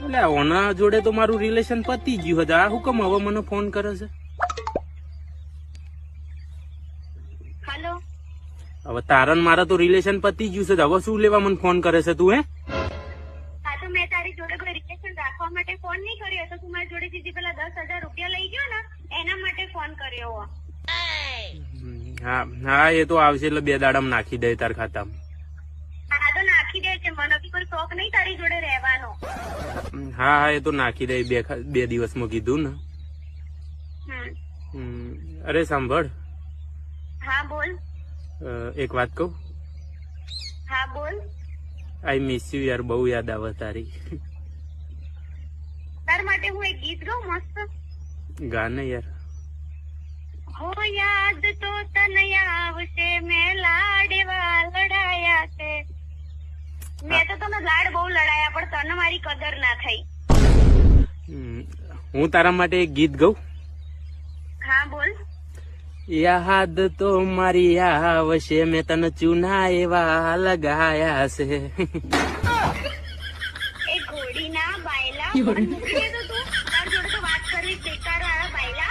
એટલે ઓના જોડે તો મારું રિલેશન પતી ગયું હતું. આ હું કેમ હવે મને ફોન કરે છે? હેલો. હવે તારન મારા તો રિલેશન પતી ગયું છે. હવે શું લેવા મને ફોન કરે છે તું? હા તો મેં તારી જોડે કોઈ રિલેશન રાખવા માટે ફોન નહીં કર્યો તો તું મારી જોડેથી જે પેલા 10,000 રૂપિયા લઈ ગયો ને એના માટે ફોન કર્યો. હા હા, એ તો આવશે એટલે 2 દાડામાં નાખી દે તાર ખાતામાં. હા તો નાખી દે છે. મને બી કોઈ શોખ નહીં તારી જોડે રહેવાનો. હા હા, એ તો નાખી દે 2 દિવસમાં કીધું ને. અરે સાંભળ. હા બોલ. એક વાત કહું? હા બોલ. આઈ મિસ યુ યાર. બહુ યાદ આવે તારી. તાર માટે હું એક ગીત ગાઉં મસ્ત? ગાને યાર. હો યાદ તો તને આવશે મેં લાડવા લડાયા છે. મેં તો તને લાડ બહુ લડાયા પણ તને મારી કદર ના થઈ. હું તારા માટે એક ગીત ગાઉં? હા બોલ. યાદ તો મારી આવશે મેં તને ચૂના એવા લગાયા છે. એ ઘોડી ના બાયલા મૂકી દે તો તું. તાર જોડે તો વાત કરવી બેકાર. આ બાયલા